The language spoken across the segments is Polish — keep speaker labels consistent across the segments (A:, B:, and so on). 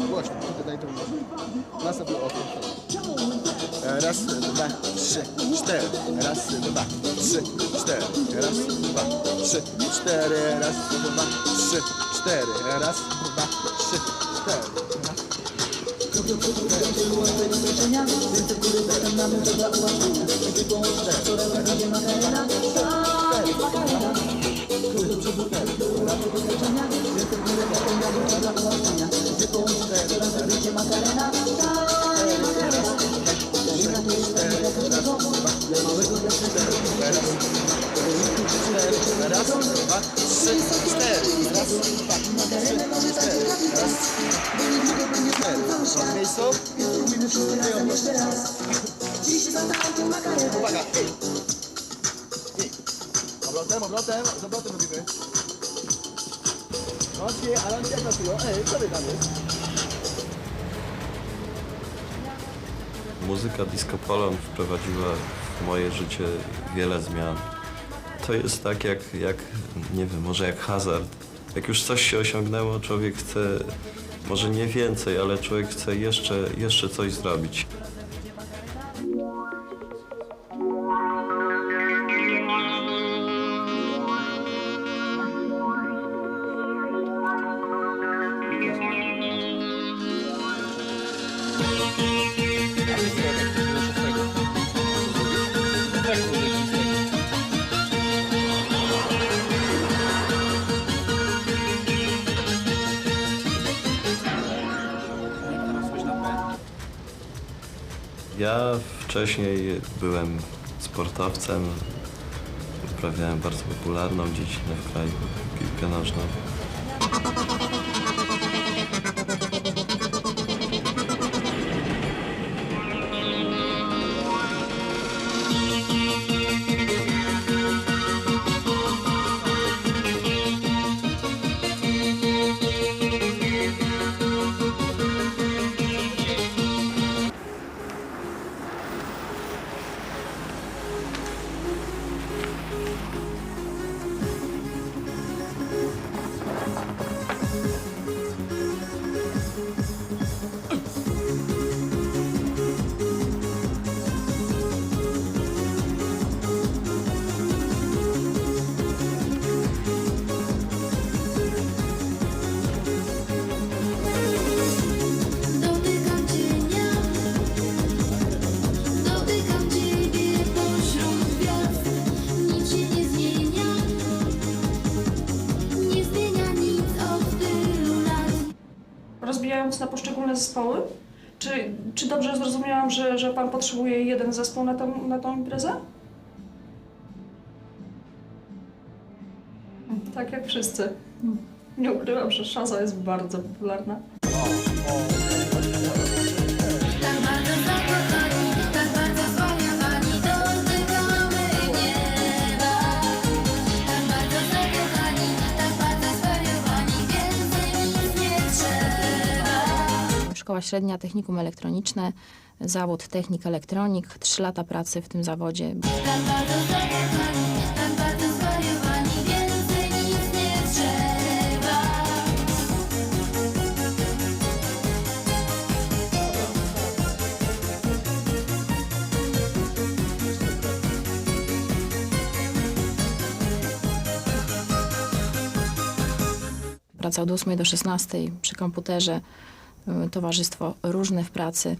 A: Głośno, tutaj daj to głośno. Na sobie oko. Raz, dwa, trzy, cztery. Raz, dwa, trzy, cztery. Raz, dwa, trzy, cztery. Raz, dwa, trzy, cztery. Raz, dwa, trzy, cztery. Raz, dwa, trzy, cztery. Raz, dwa, trzy, cztery. Raz, cztery. Miejscu? Uwaga, hej! Hej! Obrotem, z obrotem robimy. Okej, ale on jak na tyło? Ej, co wy tam jest?
B: Muzyka disco polo wprowadziła w moje życie wiele zmian. To jest tak jak nie wiem, może jak hazard. Jak już coś się osiągnęło, człowiek chce, może nie więcej, ale człowiek chce jeszcze coś zrobić. Ja wcześniej byłem sportowcem, uprawiałem bardzo popularną dziedzinę w kraju, piłkę nożną.
C: Rozbijając na poszczególne zespoły, czy dobrze zrozumiałam, że pan potrzebuje jeden zespół na tą imprezę? Tak jak wszyscy. Nie ukrywam, że szansa jest bardzo popularna.
D: Szkoła średnia, technikum elektroniczne, zawód technik elektronik, 3 lata pracy w tym zawodzie. Praca od 8 do 16 przy komputerze, towarzystwo różne w pracy,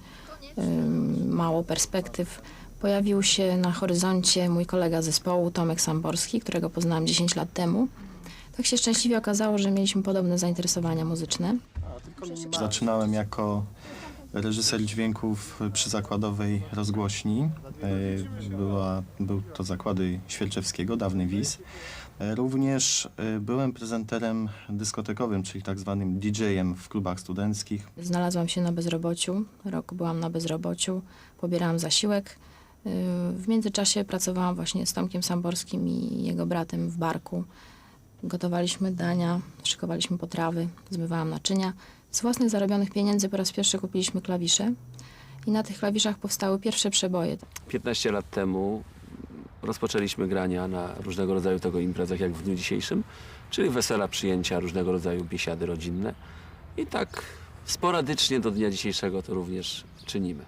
D: mało perspektyw. Pojawił się na horyzoncie mój kolega zespołu, Tomek Samborski, którego poznałam 10 lat temu. Tak się szczęśliwie okazało, że mieliśmy podobne zainteresowania muzyczne.
E: Zaczynałem jako reżyser dźwięków przy zakładowej rozgłośni. Był to zakłady Świerczewskiego, dawny WIS. Również byłem prezenterem dyskotekowym, czyli tak zwanym DJ-em w klubach studenckich.
D: Znalazłam się na bezrobociu, rok byłam na bezrobociu, pobierałam zasiłek. W międzyczasie pracowałam właśnie z Tomkiem Samborskim i jego bratem w barku. Gotowaliśmy dania, szykowaliśmy potrawy, zmywałam naczynia. Z własnych zarobionych pieniędzy po raz pierwszy kupiliśmy klawisze i na tych klawiszach powstały pierwsze przeboje.
F: 15 lat temu rozpoczęliśmy grania na różnego rodzaju tego imprezach, jak w dniu dzisiejszym, czyli wesela, przyjęcia, różnego rodzaju biesiady rodzinne. I tak sporadycznie do dnia dzisiejszego to również czynimy.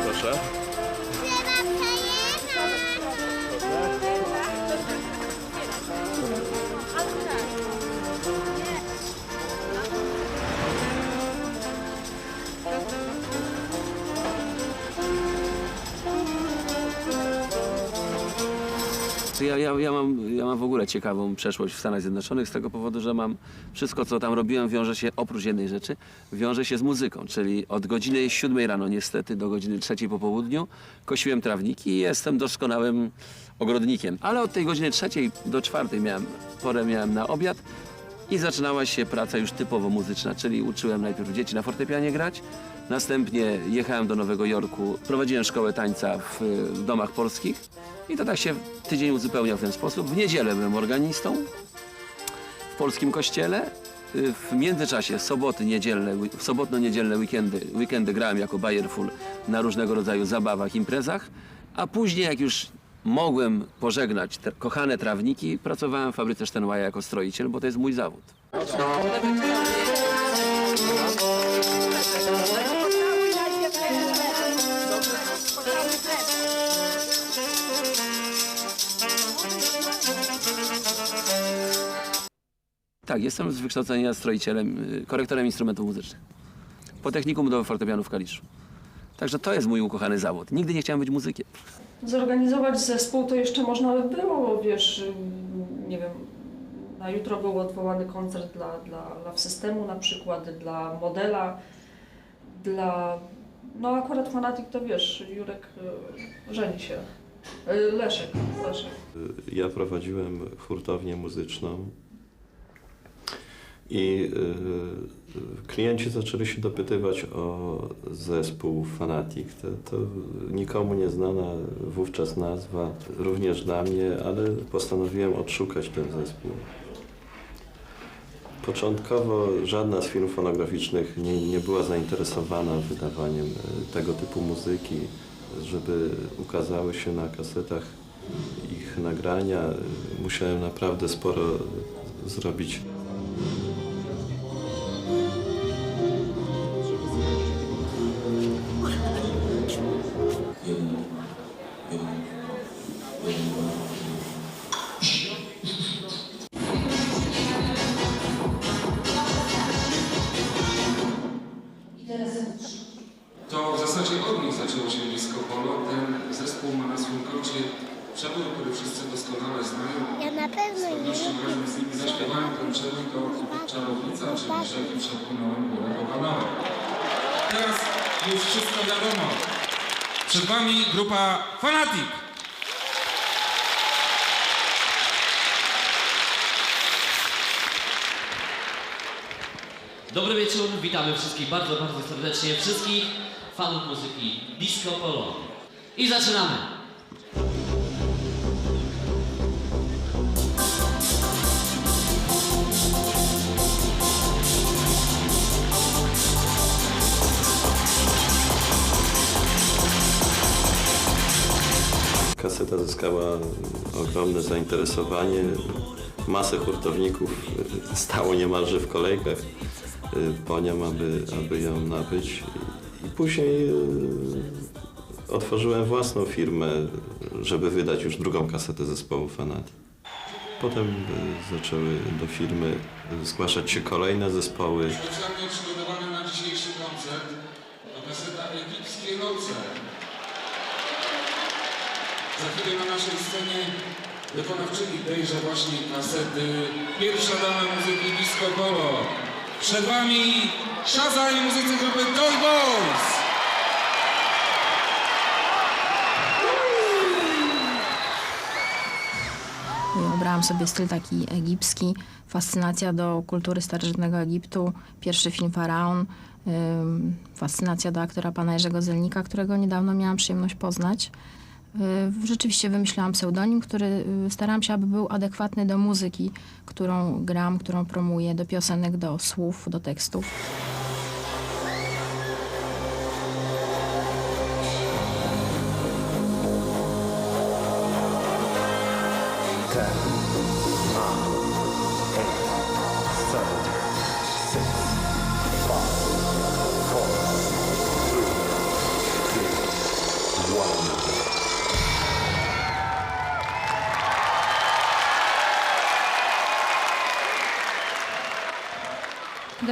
B: Proszę.
F: Ja mam w ogóle ciekawą przeszłość w Stanach Zjednoczonych z tego powodu, że mam wszystko, co tam robiłem, wiąże się, oprócz jednej rzeczy, wiąże się z muzyką, czyli od godziny 7 rano niestety do godziny 3 po południu kosiłem trawniki i jestem doskonałym ogrodnikiem. Ale od tej godziny 3 do 4 porę miałem na obiad i zaczynała się praca już typowo muzyczna, czyli uczyłem najpierw dzieci na fortepianie grać, następnie jechałem do Nowego Jorku, prowadziłem szkołę tańca w domach polskich i to tak się tydzień uzupełniał w ten sposób. W niedzielę byłem organistą w polskim kościele. W międzyczasie sobotno-niedzielne weekendy grałem jako Bayerful na różnego rodzaju zabawach, imprezach, a później jak już mogłem pożegnać te kochane trawniki, pracowałem w fabryce Steinwaya jako stroiciel, bo to jest mój zawód. Tak, jestem z wykształcenia stroicielem, korektorem instrumentów muzycznych. Po technikum do fortepianu w Kaliszu. Także to jest mój ukochany zawód. Nigdy nie chciałem być muzykiem.
C: Zorganizować zespół to jeszcze można by było, wiesz, nie wiem, na jutro był odwołany koncert dla systemu na przykład, dla Modela, no akurat Fanatic to wiesz, Jurek żeni się, Leszek.
B: Ja prowadziłem hurtownię muzyczną i klienci zaczęli się dopytywać o zespół Fanatic. To nikomu nieznana wówczas nazwa, również dla mnie, ale postanowiłem odszukać ten zespół. Początkowo żadna z firm fonograficznych nie była zainteresowana wydawaniem tego typu muzyki, żeby ukazały się na kasetach ich nagrania. Musiałem naprawdę sporo zrobić.
G: To w zasadzie od nich zaczęło się disco polo. Ten zespół ma na swoim koncie przebój, który wszyscy doskonale znają.
H: Ja na pewno
G: Z pewnością
H: nie.
G: razem z nimi zaśpiewałem ten przebój, to Czarownica, czyli Rzeki przepłynąłem, górę pokonałem. Teraz już wszystko wiadomo. Przed wami grupa Fanatic.
I: Dobry wieczór, witamy wszystkich bardzo, bardzo serdecznie, wszystkich fanów muzyki Disco Polo. I zaczynamy!
B: Kaseta zyskała ogromne zainteresowanie. Masę hurtowników stało niemalże w kolejkach po nią, aby ją nabyć. I później otworzyłem własną firmę, żeby wydać już drugą kasetę zespołu Fanatic. Potem zaczęły do firmy zgłaszać się kolejne zespoły.
G: Specjalnie przygotowany na dzisiejszy koncert to kaseta Egipskie Noce. Za chwilę na naszej scenie wykonawczyni tejże właśnie kasety pierwsza dama muzyki Disco Polo. Przed wami Shaza i muzycy grupy Toy Boys.
D: Obrałam sobie styl taki egipski, fascynacja do kultury starożytnego Egiptu, pierwszy film Faraon, fascynacja do aktora pana Jerzego Zelnika, którego niedawno miałam przyjemność poznać. Rzeczywiście wymyślałam pseudonim, który starałam się, aby był adekwatny do muzyki, którą gram, którą promuję, do piosenek, do słów, do tekstów.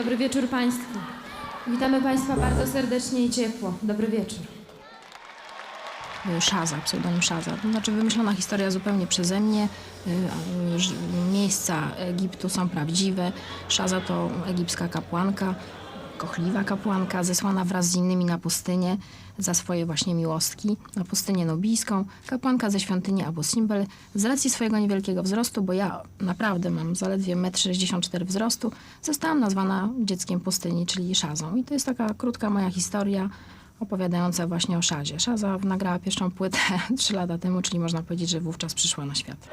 H: Dobry wieczór Państwu. Witamy Państwa bardzo serdecznie i ciepło. Dobry wieczór.
D: Szaza, pseudonim Szaza. To znaczy wymyślona historia zupełnie przeze mnie. Miejsca Egiptu są prawdziwe. Szaza to egipska kapłanka, kochliwa kapłanka, zesłana wraz z innymi na pustynię za swoje właśnie miłostki, na pustynię nubijską. Kapłanka ze świątyni Abu Simbel. Z racji swojego niewielkiego wzrostu, bo ja naprawdę mam zaledwie 1,64 m wzrostu, zostałam nazwana dzieckiem pustyni, czyli Szazą. I to jest taka krótka moja historia opowiadająca właśnie o Szazie. Szaza nagrała pierwszą płytę 3 lata temu, czyli można powiedzieć, że wówczas przyszła na świat.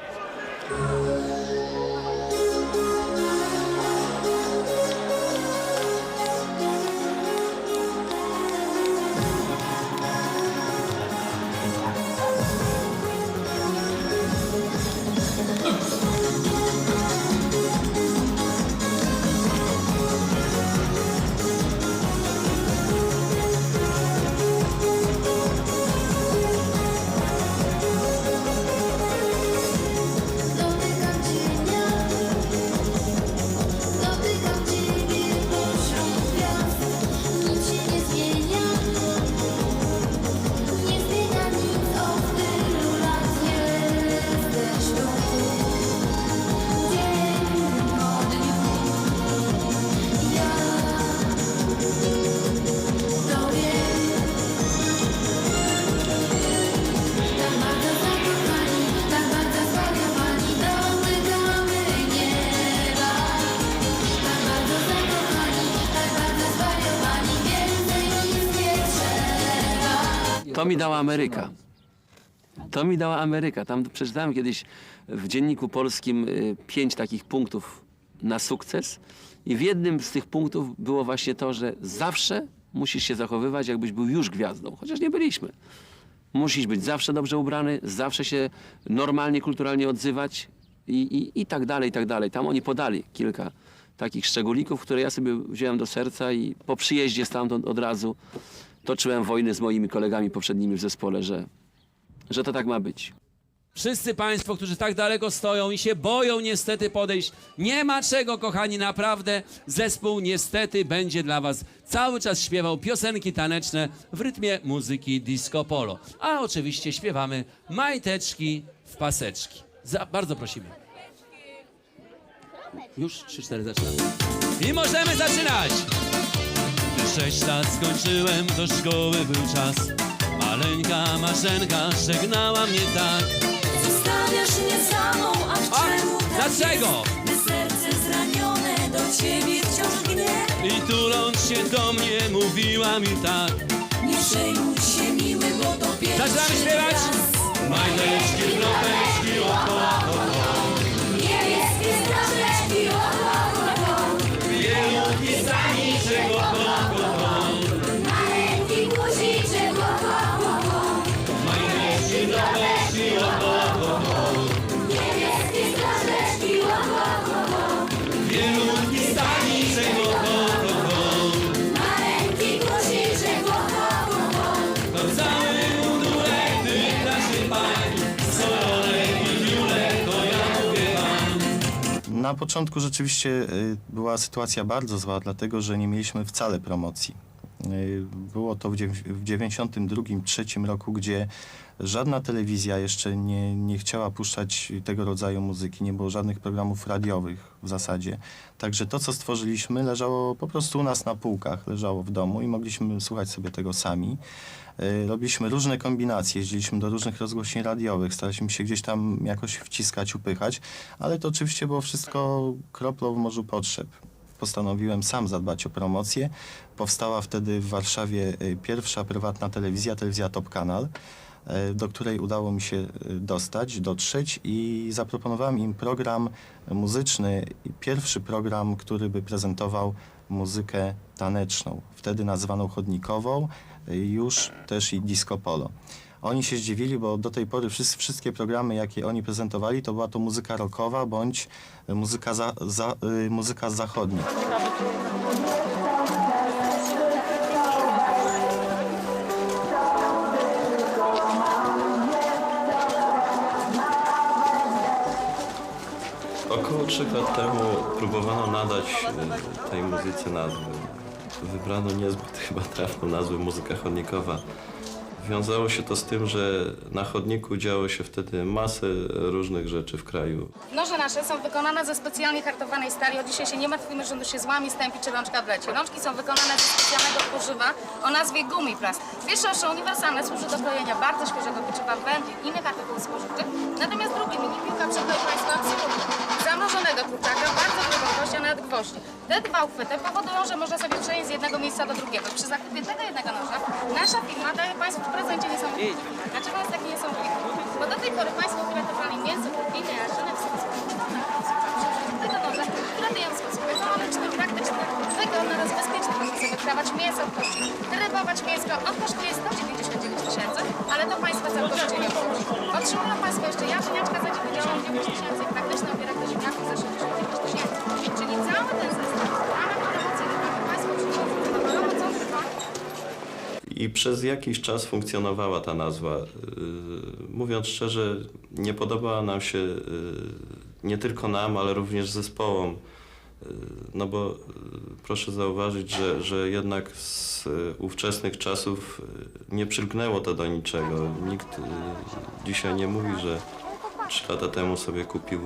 F: To mi dała Ameryka. To mi dała Ameryka. Tam przeczytałem kiedyś w Dzienniku Polskim 5 takich punktów na sukces i w jednym z tych punktów było właśnie to, że zawsze musisz się zachowywać, jakbyś był już gwiazdą, chociaż nie byliśmy. Musisz być zawsze dobrze ubrany, zawsze się normalnie, kulturalnie odzywać i tak dalej, i tak dalej. Tam oni podali kilka takich szczególików, które ja sobie wziąłem do serca i po przyjeździe stamtąd od razu toczyłem wojny z moimi kolegami poprzednimi w zespole, że to tak ma być.
J: Wszyscy Państwo, którzy tak daleko stoją i się boją niestety podejść, nie ma czego, kochani, naprawdę. Zespół niestety będzie dla Was cały czas śpiewał piosenki taneczne w rytmie muzyki disco polo. A oczywiście śpiewamy majteczki w paseczki. Bardzo prosimy. Już 3-4 zaczynamy. I możemy zaczynać! 6 lat skończyłem, do szkoły był czas. Maleńka Marzenka żegnała mnie tak.
K: Zostawiasz mnie samą, a czemu tak
J: dlaczego?
K: Jest? Me serce zranione do ciebie wciąż gnie.
J: I tuląc się do mnie mówiła mi tak.
K: Nie przejmuj się miły, bo to pierwszy
J: Zaczynamy śpiewać?
K: raz.
J: Majteczki, kropeczki, oko.
K: Niebieskie strażeczki,
J: Wielki staniczek, oko.
K: maleńki guziczek,
J: Majteczki, kropeczki, oko.
K: niebieskie strażeczki,
J: Wielki staniczek, oko.
K: maleńki guziczek,
J: To cały mundurek tych naszych pań. Sololek i wiulek, to ja mówię wam.
E: Na początku rzeczywiście była sytuacja bardzo zła, dlatego że nie mieliśmy wcale promocji. Było to w 1992-1993 roku, gdzie żadna telewizja jeszcze nie chciała puszczać tego rodzaju muzyki. Nie było żadnych programów radiowych w zasadzie. Także to, co stworzyliśmy, leżało po prostu u nas na półkach, leżało w domu i mogliśmy słuchać sobie tego sami. Robiliśmy różne kombinacje, jeździliśmy do różnych rozgłośni radiowych, staraliśmy się gdzieś tam jakoś wciskać, upychać, ale to oczywiście było wszystko kroplą w morzu potrzeb. Postanowiłem sam zadbać o promocję. Powstała wtedy w Warszawie pierwsza prywatna telewizja, telewizja Top Kanal, do której udało mi się dotrzeć i zaproponowałem im program muzyczny, pierwszy program, który by prezentował muzykę taneczną, wtedy nazywaną chodnikową, już też i disco polo. Oni się zdziwili, bo do tej pory wszystkie programy, jakie oni prezentowali, to była to muzyka rockowa bądź muzyka zachodnia.
B: Około 2-3 lat temu próbowano nadać tej muzyce nazwę. Wybrano niezbyt chyba trafną nazwę muzyka chodnikowa. Wiązało się to z tym, że na chodniku działo się wtedy masę różnych rzeczy w kraju.
L: Noże nasze są wykonane ze specjalnie hartowanej stali. Od dzisiaj się nie martwimy, że się złami, stępi czy rączka wleci. Rączki są wykonane ze specjalnego tworzywa o nazwie gumiplast. Pierwsze uniwersalne służy do krojenia bardzo świeżego pieczywa, wędli i innych artykułów spożywczych. Natomiast drugi mini piłka przekonuje Państwa absolutnie zamrożonego kurczaka, bardzo grubą kość, a nawet gwoździ. Te dwa uchwyty powodują, że można sobie przenieść z jednego miejsca do drugiego. Przy zakupie tego jednego noża nasza firma daje Państwu w prezencie niesamowity filmik. Dlaczego jest taki niesamowity? Bo do tej pory Państwo uratowali mięso, kurwiny, jarzyny w sposób tego noża, które dają w sposób ekonomiczny, praktyczny, wygodny oraz bezpieczny. Można sobie wykrawać mięso od kości, rybować mięsko. On kosztuje 199 000, ale to Państwa całkowicie nie obchodzi. Otrzymują Państwo jeszcze jarzyniaczka za 99 000 i praktyczny obierak do ziemniaków za 69 000. Czyli cały ten zestaw w ramach promocji, który Państwo przyjmują do co trwa.
B: I przez jakiś czas funkcjonowała ta nazwa. Mówiąc szczerze, nie podobała nam się nie tylko nam, ale również zespołom. No bo proszę zauważyć, że jednak z ówczesnych czasów nie przylgnęło to do niczego. Nikt dzisiaj nie mówi, że 3 lata temu sobie kupił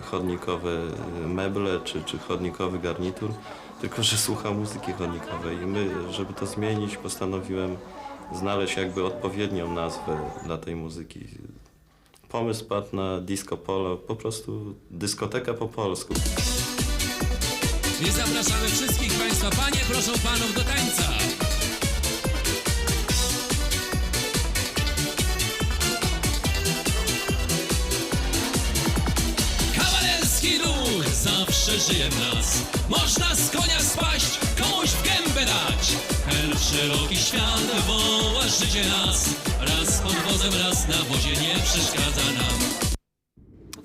B: chodnikowe meble czy chodnikowy garnitur, tylko że słucha muzyki chodnikowej. I my, żeby to zmienić, postanowiłem znaleźć jakby odpowiednią nazwę dla tej muzyki. Pomysł padł na disco polo, po prostu dyskoteka po polsku.
J: I zapraszamy wszystkich Państwa, panie, proszę panów do tańca. Kawalerski duch zawsze żyje w nas. Można z konia spaść, komuś w gębę dać. Hel szeroki świat woła życie nas. Raz pod wozem, raz na wozie nie przeszkadza nam.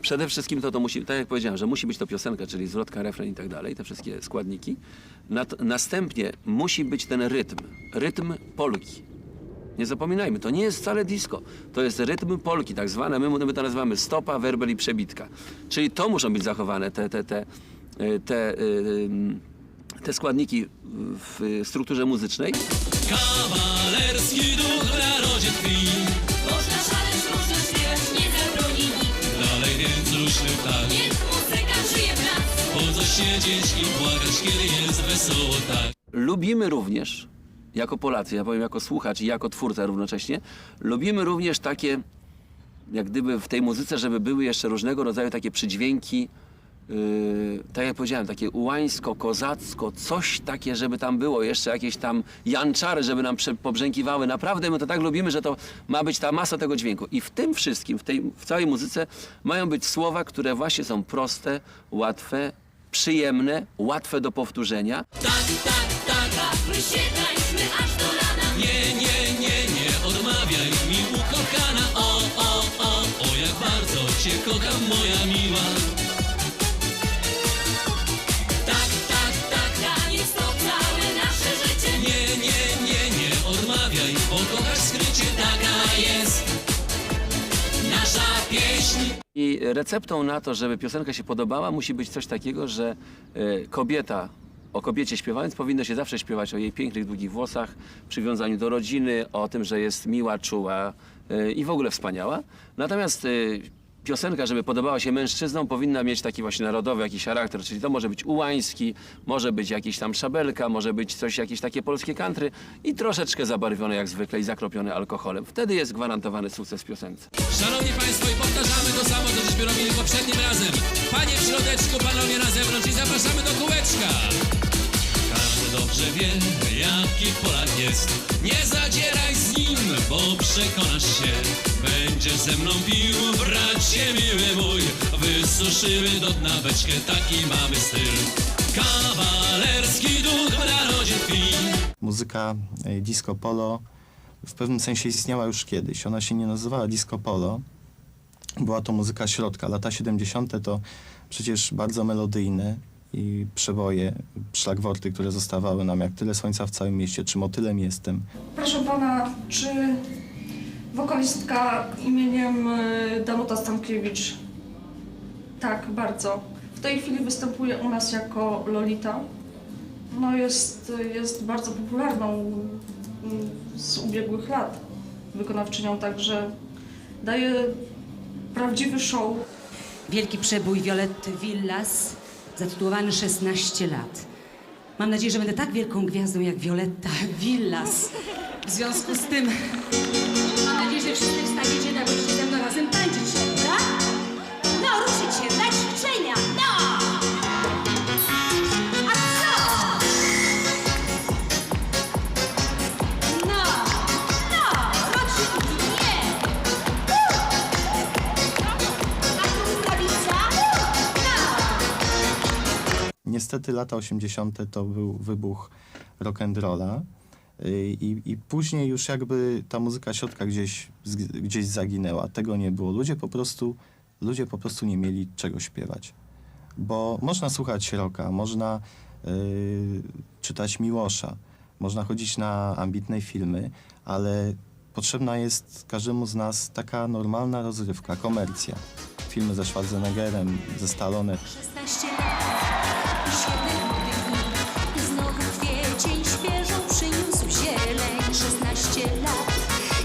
F: Przede wszystkim to musi, tak jak powiedziałem, że musi być to piosenka, czyli zwrotka, refren i tak dalej, te wszystkie składniki. Następnie musi być ten rytm polki. Nie zapominajmy, to nie jest wcale disco, to jest rytm polki, tak zwane, my to nazywamy stopa, werbel i przebitka. Czyli to muszą być zachowane, te składniki w strukturze muzycznej.
J: Kawalerski duch w narodzie tkwi.
K: Można szaleć, można śpiewać, nie zabroni nikt.
J: Dalej więc ruszmy w tak.
K: Niech muzyka żyje w nas.
J: Po co siedzieć i płakać, kiedy jest wesoło tak.
F: Lubimy również, jako Polacy, ja powiem jako słuchacz i jako twórca równocześnie, lubimy również takie, jak gdyby w tej muzyce, żeby były jeszcze różnego rodzaju takie przydźwięki, tak jak powiedziałem, takie ułańsko, kozacko, coś takie, żeby tam było, jeszcze jakieś tam janczary, żeby nam pobrzękiwały. Naprawdę my to tak lubimy, że to ma być ta masa tego dźwięku. I w tym wszystkim, w całej muzyce mają być słowa, które właśnie są proste, łatwe, przyjemne, łatwe do powtórzenia.
J: Tak,
K: Bawmy się, tańczmy aż do rana.
J: nie odmawiaj mi ukochana. O, jak bardzo cię kocham, moja miła.
K: Taniec to całe nasze życie.
J: Nie odmawiaj, bo kochasz skrycie, taka jest nasza pieśń.
F: I receptą na to, żeby piosenka się podobała, musi być coś takiego, że kobieta, o kobiecie śpiewając, powinno się zawsze śpiewać o jej pięknych, długich włosach, przywiązaniu do rodziny, o tym, że jest miła, czuła i w ogóle wspaniała. Natomiast piosenka, żeby podobała się mężczyznom, powinna mieć taki właśnie narodowy jakiś charakter, czyli to może być ułański, może być jakiś tam szabelka, może być coś, jakieś takie polskie country i troszeczkę zabarwione jak zwykle i zakropione alkoholem. Wtedy jest gwarantowany sukces piosence.
J: Szanowni Państwo, i powtarzamy to samo, co żeśmy robili poprzednim razem. Panie w środeczku, panowie na zewnątrz i zapraszamy do kółeczka. Każdy dobrze wie, jaki Polak jest. Nie zadzieraj z nim, bo przekonasz się. Będziesz ze mną pił, bracie miły mój. Wysuszymy do dna beczkę, taki mamy styl. Kawalerski duch w narodzie tkwi.
E: Muzyka disco polo w pewnym sensie istniała już kiedyś. Ona się nie nazywała disco polo. Była to muzyka środka. Lata 70. to przecież bardzo melodyjne i przeboje, szlagworty, które zostawały nam jak Tyle słońca w całym mieście, czy Motylem jestem.
C: Proszę pana, czy wokalistka imieniem Danuta Stankiewicz? Tak, bardzo. W tej chwili występuje u nas jako Lolita. No jest bardzo popularną z ubiegłych lat wykonawczynią, także daje prawdziwy show.
K: Wielki przebój Violetty Villas, zatytułowany 16 lat. Mam nadzieję, że będę tak wielką gwiazdą jak Violetta Villas. W związku z tym mam nadzieję, że wszyscy wstaniecie na goście ze mną razem tańczyć, prawda? No, ruszyć się, dać ćwiczenia, no! A co? No, ruszyć, nie! A tu prawica, no!
E: Niestety lata 80. to był wybuch rock'n'rolla i później już jakby ta muzyka środka gdzieś zaginęła. Tego nie było. Ludzie po prostu nie mieli czego śpiewać. Bo można słuchać rocka, można czytać Miłosza, można chodzić na ambitne filmy, ale potrzebna jest każdemu z nas taka normalna rozrywka, komercja. Filmy ze Schwarzeneggerem, ze Stallone.
K: 16 lat i 7 dni i znowu kwiecień świeżą przyniósł zieleń. 16 lat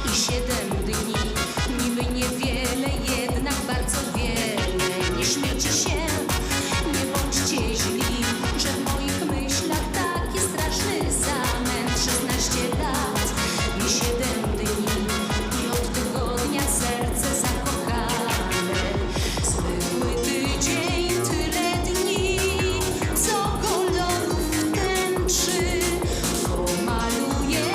K: i 7 dni, niby niewiele, jednak bardzo wiele. Nie śmiejcie się, nie bądźcie źli, że w moich myślach taki straszny zamęt. 16 lat i 7 dni i od tygodnia serce zakochane. Zwykły tydzień, tyle dni, co kolorów tęczy, bo maluje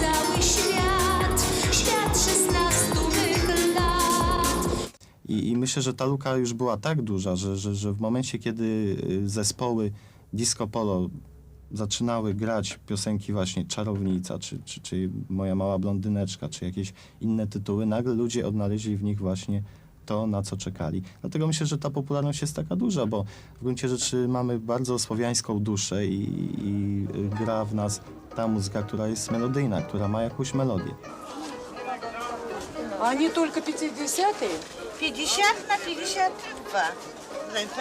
K: cały świat, świat 16 mych lat.
E: I myślę, że ta luka już była tak duża, że w momencie, kiedy zespoły disco polo zaczynały grać piosenki właśnie Czarownica, czy Moja mała blondyneczka, czy jakieś inne tytuły, nagle ludzie odnaleźli w nich właśnie to, na co czekali. Dlatego myślę, że ta popularność jest taka duża, bo w gruncie rzeczy mamy bardzo słowiańską duszę i gra w nas ta muzyka, która jest melodyjna, która ma jakąś melodię.
M: Они только 50-е?
N: 50 na 52.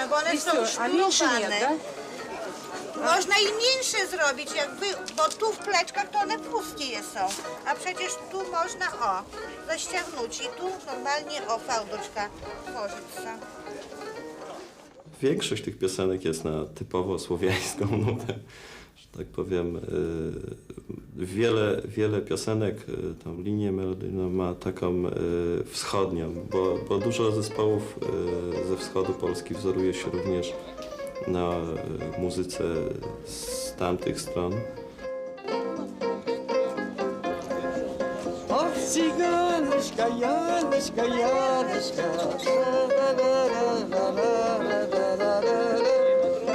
N: Bo one są
M: A меньше нет,
N: sznurowane.
M: да?
N: Można i mniejsze zrobić, jakby, bo tu w pleczkach to one pustkie są. A przecież tu można, zaściągnąć i tu normalnie, fałdочка włożyć.
B: Większość tych piosenek jest na typowo słowiańską nutę, że tak powiem. Wiele piosenek, tą linię melodyjną ma taką wschodnią, bo dużo zespołów ze wschodu Polski wzoruje się również na muzyce z tamtych stron.
M: Ох, цыганочка, Яночка, Яночка.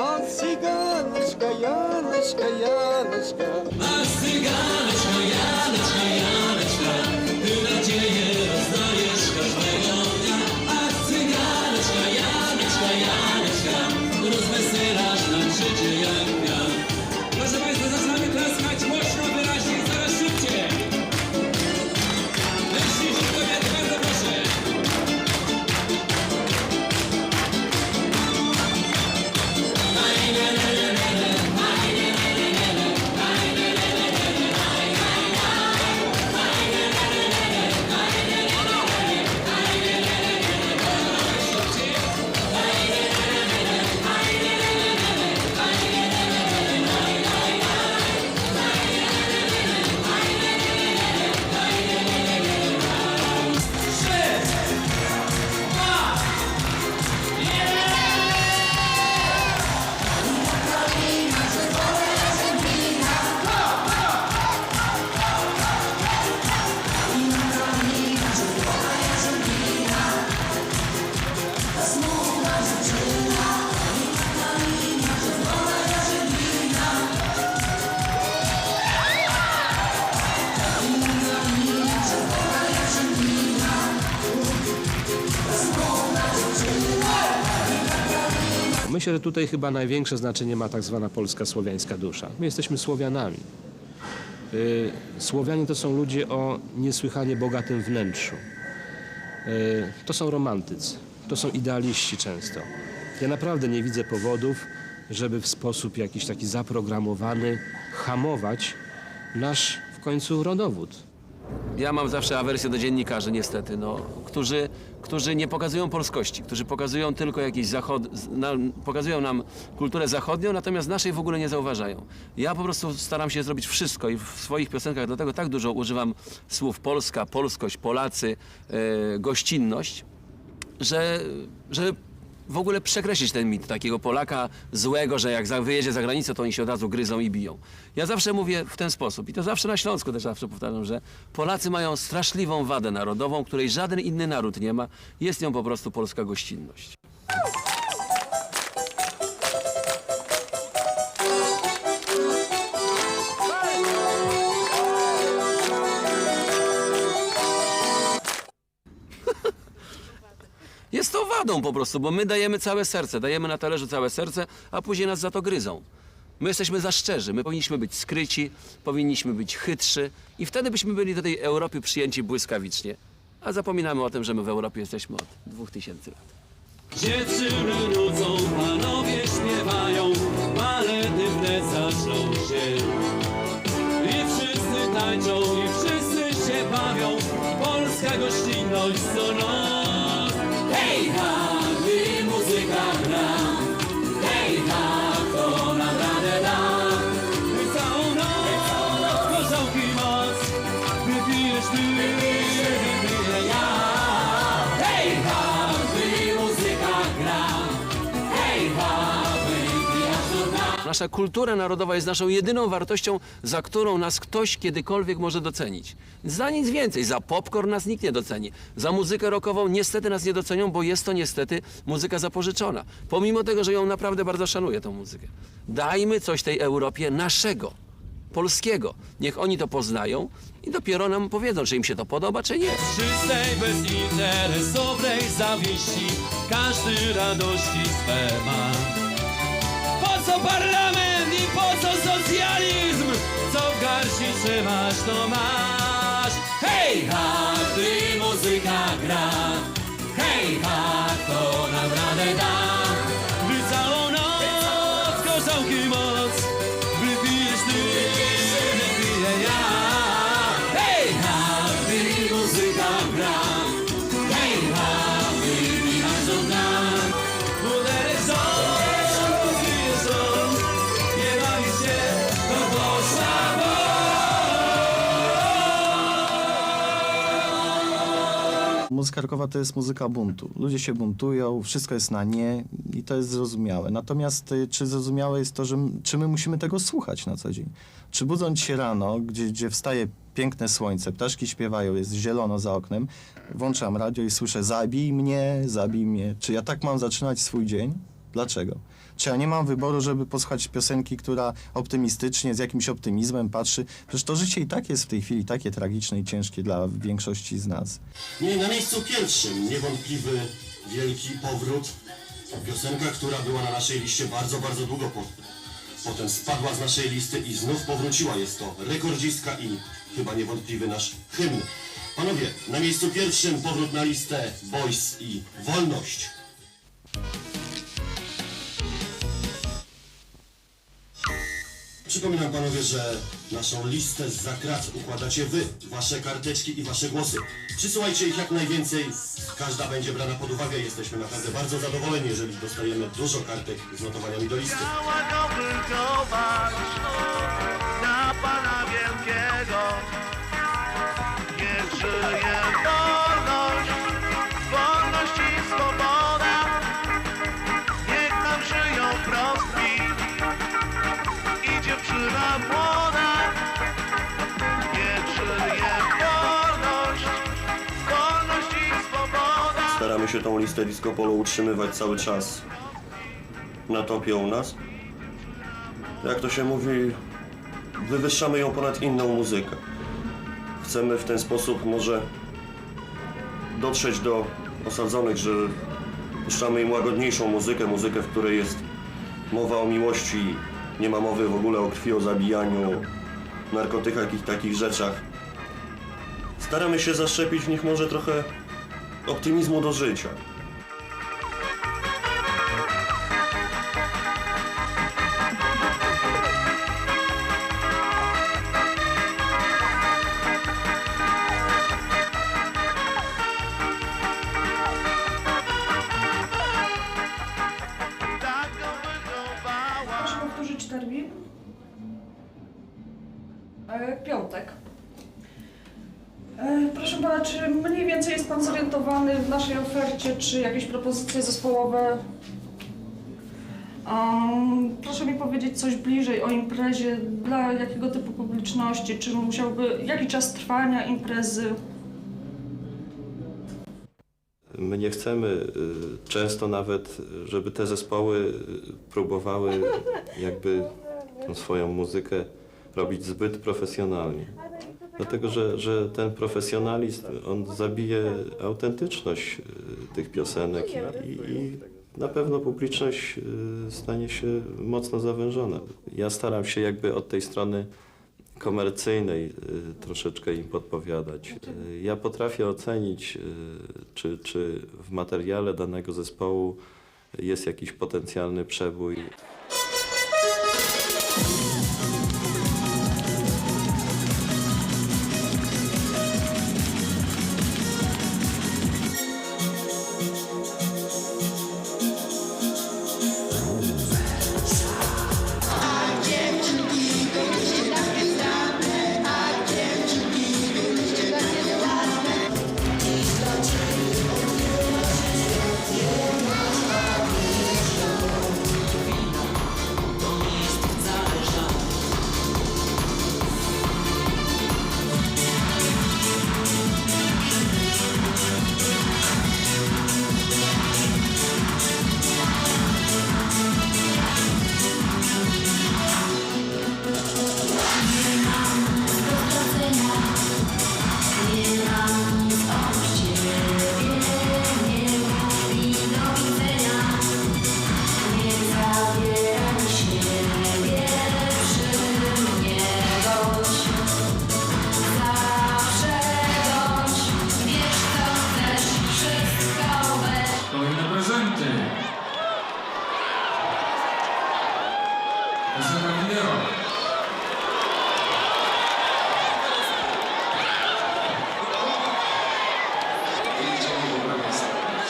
M: Ох, цыганочка, Яночка, Яночка.
G: Ach, cyganeczko, Janeczka, Janeczka, ty nadzieję rozdajesz każdego dnia. Ach, cyganeczka, Janeczka, Janeczka, rozweselasz nam życie jak wiatr. Proszę Państwa, zaczynamy klaskać głośno, wyraźnie, coraz szybciej. Mężczyźni, kobiety, bardzo proszę.
O: Myślę, że tutaj chyba największe znaczenie ma tak zwana polska słowiańska dusza. My jesteśmy Słowianami. Słowianie to są ludzie o niesłychanie bogatym wnętrzu. To są romantycy, to są idealiści często. Ja naprawdę nie widzę powodów, żeby w sposób jakiś taki zaprogramowany hamować nasz w końcu rodowód.
F: Ja mam zawsze awersję do dziennikarzy niestety, którzy nie pokazują polskości, którzy pokazują tylko jakieś pokazują nam kulturę zachodnią, natomiast naszej w ogóle nie zauważają. Ja po prostu staram się zrobić wszystko i w swoich piosenkach dlatego tak dużo używam słów Polska, polskość, Polacy, gościnność, że w ogóle przekreślić ten mit takiego Polaka złego, że jak wyjedzie za granicę, to oni się od razu gryzą i biją. Ja zawsze mówię w ten sposób i to zawsze na Śląsku też zawsze powtarzam, że Polacy mają straszliwą wadę narodową, której żaden inny naród nie ma. Jest nią po prostu polska gościnność. Jest to wadą po prostu, bo my dajemy całe serce, dajemy na talerzu całe serce, a później nas za to gryzą. My jesteśmy za szczerzy, my powinniśmy być skryci, powinniśmy być chytrzy i wtedy byśmy byli do tej Europy przyjęci błyskawicznie. A zapominamy o tym, że my w Europie jesteśmy od 2000 lat.
J: Dziewczyny nucą, panowie śpiewają, balety wnet zaczną się. I wszyscy tańczą, i wszyscy się bawią, polska gościnność co noc. Hej ha, gdy muzyka gra, hej ha, kto nam radę da. Całą noc, korzałki moc, wypijesz ty, wypiję ja. Hej ha, gdy muzyka gra, hej ha, wypijasz do dna.
F: Nasza kultura narodowa jest naszą jedyną wartością, za którą nas ktoś kiedykolwiek może docenić. Za nic więcej. Za popcorn nas nikt nie doceni. Za muzykę rockową niestety nas nie docenią, bo jest to niestety muzyka zapożyczona. Pomimo tego, że ją naprawdę bardzo szanuję, tą muzykę. Dajmy coś tej Europie naszego, polskiego. Niech oni to poznają i dopiero nam powiedzą, czy im się to podoba, czy nie.
J: Czystej, bezinteresownej zawiści, każdy radości swe ma. Po co parlament i po co socjalizm? Co w garści trzymasz, to masz. Hej ha, gdy muzyka gra, hej ha, kto nam radę da. Gdy całą noc, korzałki moc, wypijesz ty, wypiję ja. Hej ha, gdy muzyka gra, hej ha, wypijasz do dna. Buderek ząb, wypijesz ząb, nie bawisz się, to poszła bo.
E: Muzyka rockowa to jest muzyka buntu. Ludzie się buntują, wszystko jest na nie i to jest zrozumiałe. Natomiast czy zrozumiałe jest to, czy my musimy tego słuchać na co dzień? Czy budząc się rano, gdzie wstaje piękne słońce, ptaszki śpiewają, jest zielono za oknem, włączam radio i słyszę zabij mnie, zabij mnie. Czy ja tak mam zaczynać swój dzień? Dlaczego? Czy ja nie mam wyboru, żeby posłuchać piosenki, która optymistycznie, z jakimś optymizmem patrzy? Przecież to życie i tak jest w tej chwili takie tragiczne i ciężkie dla większości z nas.
P: Na miejscu pierwszym niewątpliwy wielki powrót. Piosenka, która była na naszej liście bardzo, bardzo długo potem spadła z naszej listy i znów powróciła. Jest to rekordzistka i chyba niewątpliwy nasz hymn. Panowie, na miejscu pierwszym powrót na listę Boys i Wolność. Przypominam panowie, że naszą listę z zakrat układacie wy, wasze karteczki i wasze głosy. Przysyłajcie ich jak najwięcej, każda będzie brana pod uwagę. Jesteśmy naprawdę bardzo zadowoleni, jeżeli dostajemy dużo kartek z notowaniami do listy.
Q: Na Pana Wielkiego, niech żyje wolność, wolność i swoboda, niech nam żyją prostki i dziewczyna młoda, niech żyje wolność, wolność i swoboda.
P: Staramy się tą listę Disco Polo utrzymywać cały czas na topie u nas. Jak to się mówi, wywyższamy ją ponad inną muzykę. Chcemy w ten sposób może dotrzeć do osadzonych, że puszczamy im łagodniejszą muzykę, muzykę, w której jest mowa o miłości, nie ma mowy w ogóle o krwi, o zabijaniu, narkotykach i takich rzeczach. Staramy się zaszczepić w nich może trochę optymizmu do życia.
C: Piątek. Proszę pana, czy mniej więcej jest pan zorientowany w naszej ofercie, czy jakieś propozycje zespołowe? Proszę mi powiedzieć coś bliżej o imprezie, dla jakiego typu publiczności, czy musiałby, jaki czas trwania imprezy?
B: My nie chcemy często nawet, żeby te zespoły próbowały jakby tą swoją muzykę robić zbyt profesjonalnie. Dlatego, że ten profesjonalizm, on zabije autentyczność tych piosenek i na pewno publiczność stanie się mocno zawężona. Ja staram się jakby od tej strony komercyjnej troszeczkę im podpowiadać. Ja potrafię ocenić, czy w materiale danego zespołu jest jakiś potencjalny przebój.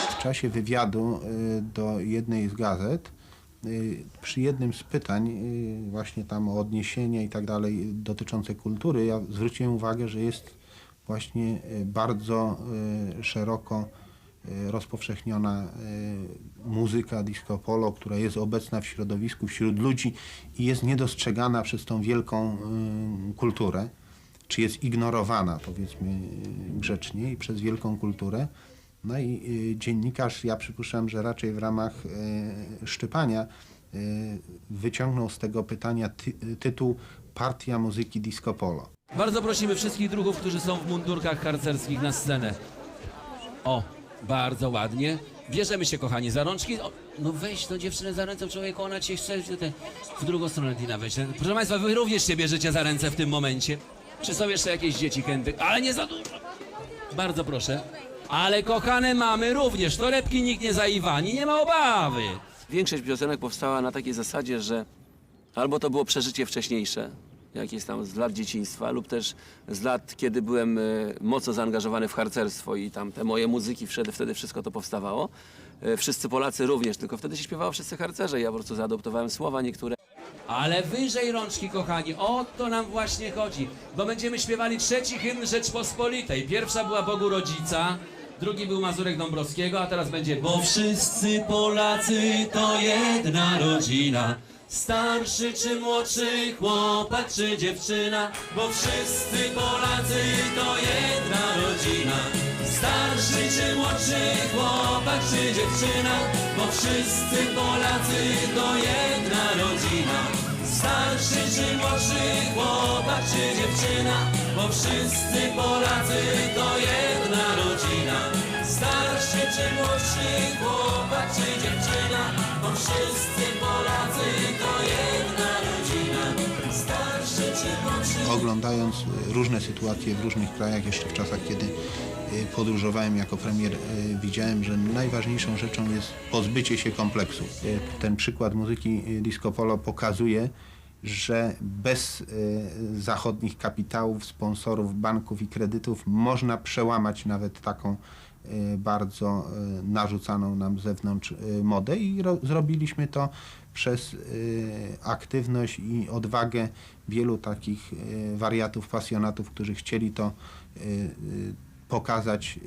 R: W czasie wywiadu do jednej z gazet, przy jednym z pytań właśnie tam o odniesienia i tak dalej dotyczące kultury, ja zwróciłem uwagę, że jest właśnie bardzo szeroko rozpowszechniona muzyka disco polo, która jest obecna w środowisku, wśród ludzi i jest niedostrzegana przez tą wielką kulturę, czy jest ignorowana, powiedzmy grzecznie, i przez wielką kulturę. No i dziennikarz, ja przypuszczam, że raczej w ramach szczypania wyciągnął z tego pytania tytuł Partia muzyki disco polo.
J: Bardzo prosimy wszystkich druhów, którzy są w mundurkach harcerskich, na scenę. O, bardzo ładnie. Bierzemy się, kochani, za rączki. O, no weź tą dziewczynę za ręce, człowieku, ona cię chce w drugą stronę, Dina, weź. Proszę państwa, wy również się bierzecie za ręce w tym momencie. Czy są jeszcze jakieś dzieci chętnych? Ale nie za dużo. Bardzo proszę. Ale kochane mamy również, torebki nikt nie zaiwani, nie ma obawy.
F: Większość piosenek powstała na takiej zasadzie, że albo to było przeżycie wcześniejsze, jakieś tam z lat dzieciństwa, lub też z lat, kiedy byłem mocno zaangażowany w harcerstwo i tam te moje muzyki, wtedy wszystko to powstawało. Wszyscy Polacy również, tylko wtedy się śpiewało wszyscy harcerze. Ja po prostu zaadoptowałem słowa niektóre.
J: Ale wyżej rączki, kochani, o to nam właśnie chodzi, bo będziemy śpiewali trzeci hymn Rzeczpospolitej. Pierwsza była Bogu Rodzica, drugi był Mazurek Dąbrowskiego, a teraz będzie: bo wszyscy Polacy to jedna rodzina, starszy czy młodszy, chłopak czy dziewczyna, bo wszyscy Polacy to jedna rodzina, starszy czy młodszy, chłopak czy dziewczyna, bo wszyscy Polacy to jedna rodzina, starszy czy młodszy, chłopak czy dziewczyna, bo wszyscy Polacy to jedna rodzina, starszy czy młodszy, chłopak czy dziewczyna, bo wszyscy Polacy to jedna rodzina, starszy czy młodszy.
R: Oglądając różne sytuacje w różnych krajach, jeszcze w czasach, kiedy podróżowałem jako premier, widziałem, że najważniejszą rzeczą jest pozbycie się kompleksów. Ten przykład muzyki disco polo pokazuje, że bez zachodnich kapitałów, sponsorów, banków i kredytów można przełamać nawet taką bardzo narzucaną nam z zewnątrz modę i zrobiliśmy to przez aktywność i odwagę wielu takich wariatów, pasjonatów, którzy chcieli to pokazać,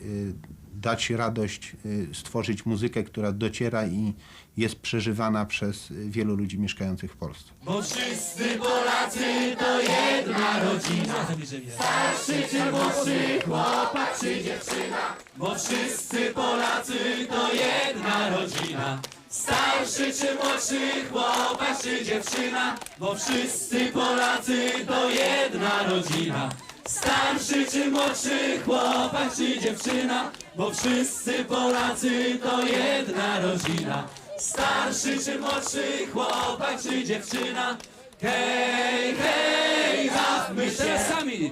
R: dać radość, stworzyć muzykę, która dociera i jest przeżywana przez wielu ludzi mieszkających w Polsce.
Q: Bo wszyscy Polacy to jedna rodzina. Starszy czy młodszy, chłopak czy dziewczyna. Bo wszyscy Polacy to jedna rodzina. Starszy czy młodszy, chłopak czy dziewczyna. Bo wszyscy Polacy to jedna rodzina. Starszy czy młodszy, chłopak czy dziewczyna. Bo wszyscy Polacy to jedna rodzina. Starszy czy młodszy, chłopak czy dziewczyna. Hej, hej, bawmy się.
J: Teraz sami.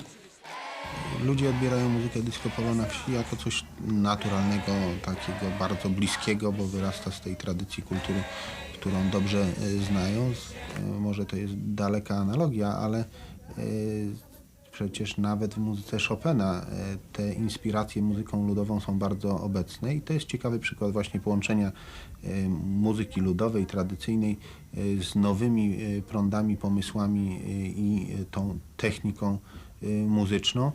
R: Ludzie odbierają muzykę disco polo na wsi jako coś naturalnego, takiego bardzo bliskiego, bo wyrasta z tej tradycji kultury, którą dobrze znają. Może to jest daleka analogia, ale przecież nawet w muzyce Chopina te inspiracje muzyką ludową są bardzo obecne i to jest ciekawy przykład właśnie połączenia muzyki ludowej, tradycyjnej z nowymi prądami, pomysłami i tą techniką muzyczną.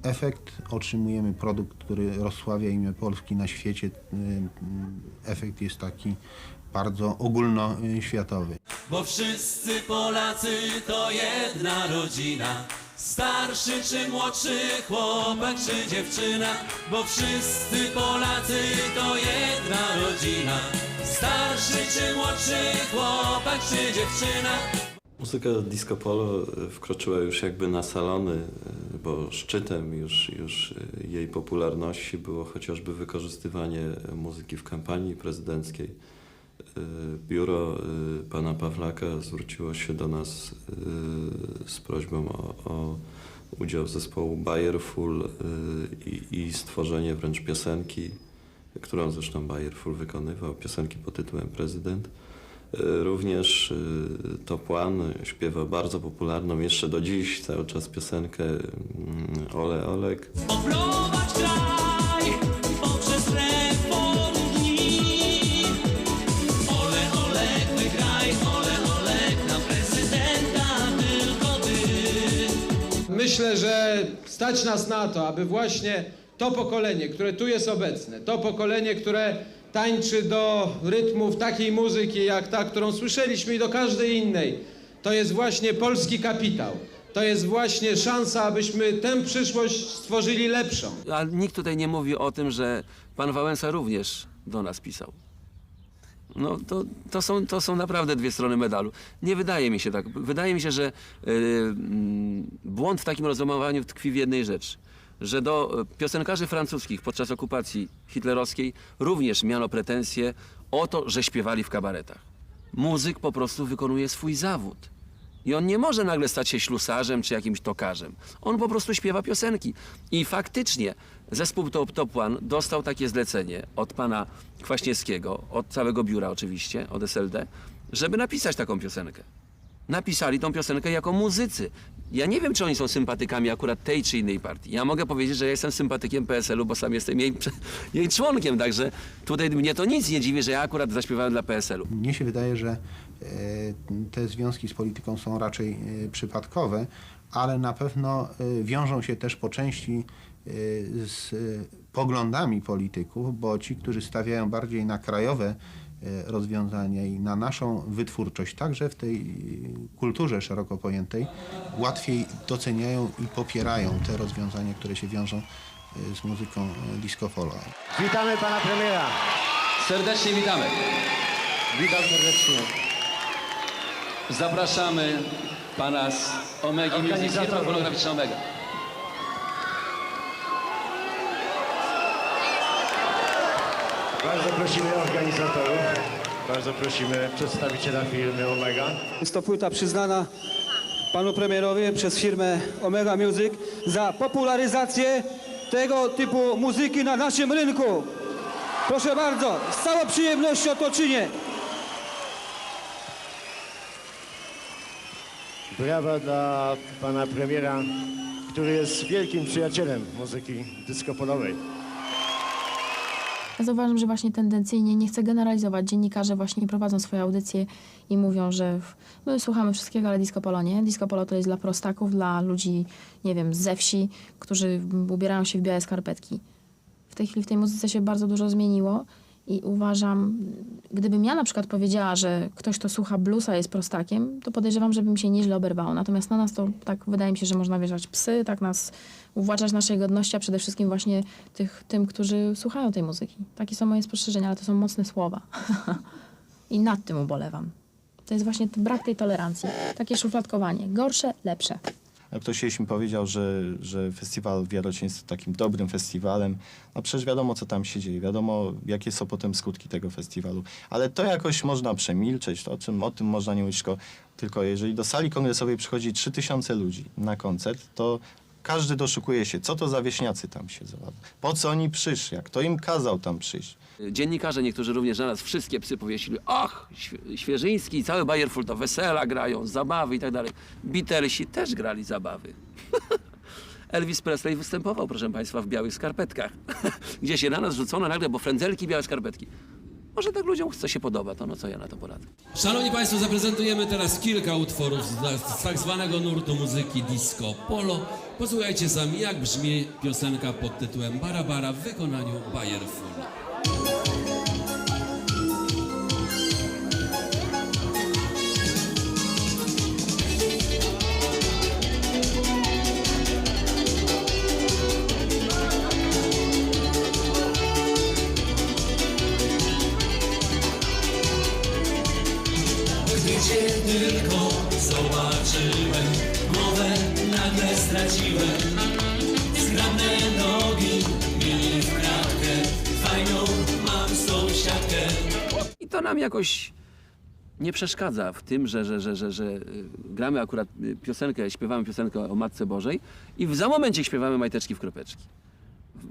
R: Efekt, otrzymujemy produkt, który rozsławia imię Polski na świecie. Efekt jest taki bardzo ogólnoświatowy.
Q: Bo wszyscy Polacy to jedna rodzina. Starszy czy młodszy, chłopak czy dziewczyna. Bo wszyscy Polacy to jedna rodzina. Starszy czy młodszy, chłopak czy dziewczyna.
B: Muzyka disco polo wkroczyła już jakby na salony, bo szczytem już jej popularności było chociażby wykorzystywanie muzyki w kampanii prezydenckiej. Biuro pana Pawlaka zwróciło się do nas z prośbą o udział zespołu Bayerful i stworzenie wręcz piosenki, którą zresztą Bayerful wykonywał, piosenki pod tytułem Prezydent. Również Top One śpiewa bardzo popularną jeszcze do dziś cały czas piosenkę Ole Olek.
Q: Oblować kraj poprzez reform dni. Ole Olek, wygraj, Ole Olek, na prezydenta tylko ty.
S: Myślę, że stać nas na to, aby właśnie to pokolenie, które tu jest obecne, to pokolenie, które tańczy do rytmów takiej muzyki jak ta, którą słyszeliśmy i do każdej innej. To jest właśnie polski kapitał. To jest właśnie szansa, abyśmy tę przyszłość stworzyli lepszą.
F: A nikt tutaj nie mówi o tym, że pan Wałęsa również do nas pisał. No to są naprawdę dwie strony medalu. Nie wydaje mi się tak. Wydaje mi się, że błąd w takim rozumowaniu tkwi w jednej rzeczy. Że do piosenkarzy francuskich podczas okupacji hitlerowskiej również miano pretensje o to, że śpiewali w kabaretach. Muzyk po prostu wykonuje swój zawód. I on nie może nagle stać się ślusarzem czy jakimś tokarzem. On po prostu śpiewa piosenki. I faktycznie zespół Top One dostał takie zlecenie od pana Kwaśniewskiego, od całego biura oczywiście, od SLD, żeby napisać taką piosenkę. Napisali tą piosenkę jako muzycy. Ja nie wiem, czy oni są sympatykami akurat tej czy innej partii. Ja mogę powiedzieć, że ja jestem sympatykiem PSL-u, bo sam jestem jej członkiem, także tutaj mnie to nic nie dziwi, że ja akurat zaśpiewałem dla PSL-u.
R: Mnie się wydaje, że te związki z polityką są raczej przypadkowe, ale na pewno wiążą się też po części z poglądami polityków, bo ci, którzy stawiają bardziej na krajowe rozwiązania i na naszą wytwórczość, także w tej kulturze szeroko pojętej, łatwiej doceniają i popierają te rozwiązania, które się wiążą z muzyką disco polo.
T: Witamy pana premiera.
J: Serdecznie witamy.
T: Witam serdecznie.
J: Zapraszamy pana z Omegi Music, firma fonograficzna Omega.
T: Bardzo prosimy organizatorów, bardzo prosimy przedstawiciela firmy Omega.
U: Jest to płyta przyznana panu premierowi przez firmę Omega Music za popularyzację tego typu muzyki na naszym rynku. Proszę bardzo, z całą przyjemnością to czynię.
T: Brawa dla pana premiera, który jest wielkim przyjacielem muzyki disco polowej.
D: Ja zauważam, że właśnie tendencyjnie, nie chcę generalizować, dziennikarze właśnie prowadzą swoje audycje i mówią, że my słuchamy wszystkiego, ale disco polo nie. Disco polo to jest dla prostaków, dla ludzi, nie wiem, ze wsi, którzy ubierają się w białe skarpetki. W tej chwili w tej muzyce się bardzo dużo zmieniło i uważam, gdybym ja na przykład powiedziała, że ktoś, kto słucha bluesa, jest prostakiem, to podejrzewam, żeby mi się nieźle oberwało. Natomiast na nas to tak wydaje mi się, że można wieszać psy, tak nas uwłaczać naszej godności, a przede wszystkim właśnie tym, którzy słuchają tej muzyki. Takie są moje spostrzeżenia, ale to są mocne słowa. I nad tym ubolewam. To jest właśnie brak tej tolerancji. Takie szufladkowanie. Gorsze, lepsze.
E: Ktoś kiedyś mi powiedział, że festiwal w Jarocinie jest takim dobrym festiwalem. No przecież wiadomo, co tam się dzieje. Wiadomo, jakie są potem skutki tego festiwalu. Ale to jakoś można przemilczeć. O tym można nie mówić. Tylko jeżeli do sali kongresowej przychodzi 3000 ludzi na koncert, to każdy doszukuje się, co to za wieśniacy tam siedzą. Po co oni przyszli? Kto im kazał tam przyjść?
F: Dziennikarze niektórzy również na nas wszystkie psy powiesili. Och, Świeżyński i cały Bayerfurt to wesela grają, zabawy i tak dalej. Beatlesi też grali zabawy. Elvis Presley występował, proszę państwa, w białych skarpetkach. Gdzie się na nas rzucono nagle, bo frędzelki, białe skarpetki. Może tak ludziom co się podoba, to no co ja na to poradzę.
J: Szanowni Państwo, zaprezentujemy teraz kilka utworów z tak zwanego nurtu muzyki disco polo. Posłuchajcie sami, jak brzmi piosenka pod tytułem Bara Bara w wykonaniu Bayerfurt.
Q: Gdy cię tylko zobaczyłem, głowę nagle straciłem. Zgrabne nogi mieli w kratkę, fajną mam sąsiadkę.
F: I to nam jakoś nie przeszkadza w tym, że gramy akurat piosenkę, śpiewamy piosenkę o Matce Bożej i za momencie śpiewamy Majteczki w kropeczki.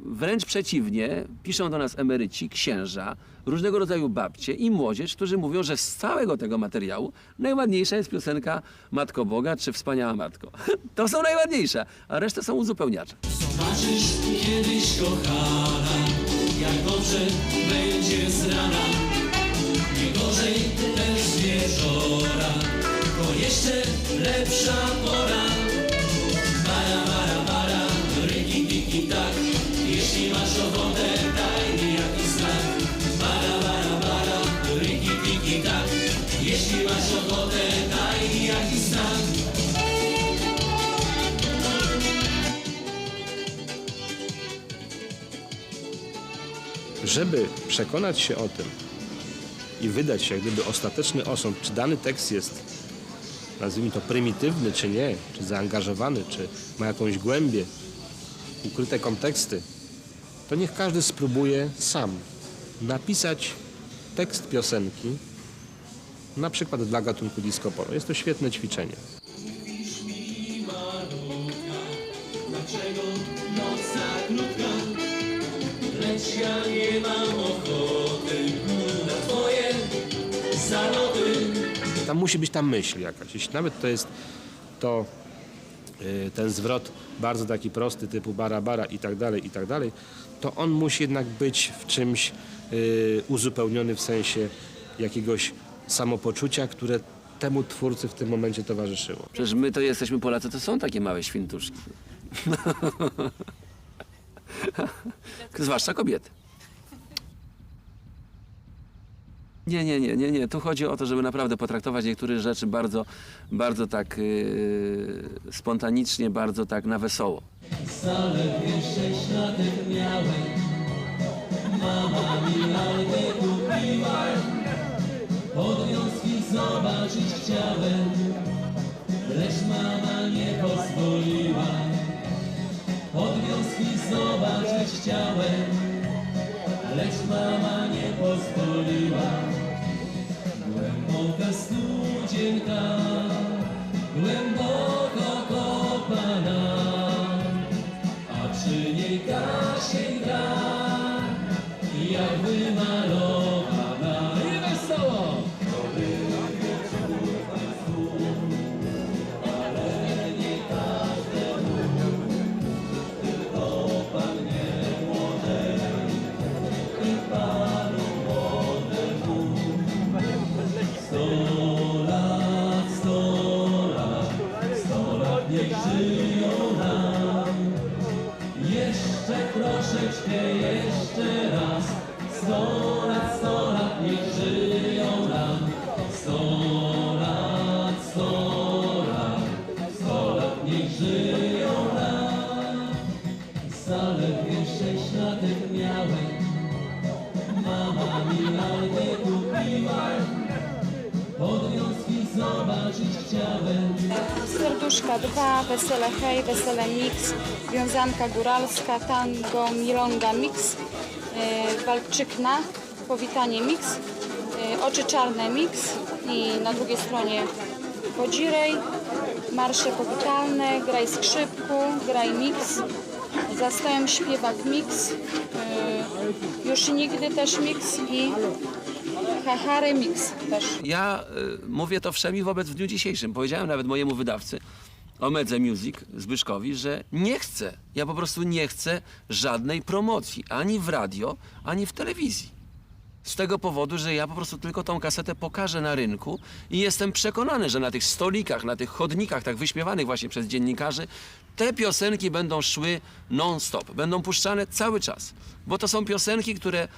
F: Wręcz przeciwnie, piszą do nas emeryci, księża, różnego rodzaju babcie i młodzież, którzy mówią, że z całego tego materiału najładniejsza jest piosenka Matko Boga czy Wspaniała Matko. To są najładniejsze, a resztę są uzupełniacze.
Q: Zobaczysz kiedyś, kochana, jak dobrze będzie z rana. Nie gorzej też wieczora, to jeszcze lepsza pora. Bara, bara, bara, ryki, tiki, tak. Jeśli masz ochotę, daj mi jakiś znak. Bara, bara, bara, ryki, tiki, tak. Jeśli masz ochotę, daj mi jakiś znak.
O: Żeby przekonać się o tym i wydać się jak gdyby ostateczny osąd, czy dany tekst jest, nazwijmy to, prymitywny, czy nie, czy zaangażowany, czy ma jakąś głębię, ukryte konteksty, to niech każdy spróbuje sam napisać tekst piosenki, na przykład dla gatunku disco polo. Jest to świetne ćwiczenie.
Q: Mówisz mi, malutka, dlaczego noc tak krótka? Lecz ja nie mam ochoty na twoje zaloty.
O: Tam musi być ta myśl jakaś. Jeśli nawet to jest ten zwrot bardzo taki prosty, typu bara, bara i tak dalej, to on musi jednak być w czymś uzupełniony w sensie jakiegoś samopoczucia, które temu twórcy w tym momencie towarzyszyło.
F: Przecież my to jesteśmy Polacy, to są takie małe świntuszki. Zwłaszcza kobiety. Nie. Tu chodzi o to, żeby naprawdę potraktować niektóre rzeczy bardzo tak spontanicznie, bardzo tak na wesoło.
Q: Zaledwie 6 lat miałem, mama mi lalkę kupiła. Podwiązki zobaczyć chciałem, lecz mama nie pozwoliła. Podwiązki zobaczyć chciałem, lecz mama nie pozwoliła. Głęboka studzienka, głęboko kopana, a przy niej Kasieńka, jak wymalowana. I wesoło! To była wieczór Państwu, ale nie tak. śpię jeszcze raz. 100 lat, niech żyją nam. 100 lat, 100 lat, 100 lat, niech żyją nam. Zaledwie 6 latek miałem, mama mi lalkę kupiła. Podwiązki zobaczyć chciałem.
A: Serduszka 2, Wesele Hej, Wesele Mix, Wiązanka Góralska, Tango Milonga Mix, Walczykna, Powitanie Mix, Oczy Czarne Mix i na drugiej stronie Podzirej, Marsze Powitalne, Graj Skrzypku, Graj Mix, Zastojem Śpiewak Mix, Już Nigdy też Mix i Hahary Mix też.
F: Ja mówię to wszemi wobec w dniu dzisiejszym. Powiedziałem nawet mojemu wydawcy, Omedze Music, Zbyszkowi, że nie chcę, ja po prostu nie chcę żadnej promocji, ani w radio, ani w telewizji. Z tego powodu, że ja po prostu tylko tą kasetę pokażę na rynku i jestem przekonany, że na tych stolikach, na tych chodnikach, tak wyśpiewanych właśnie przez dziennikarzy, te piosenki będą szły non-stop, będą puszczane cały czas. Bo to są piosenki, które,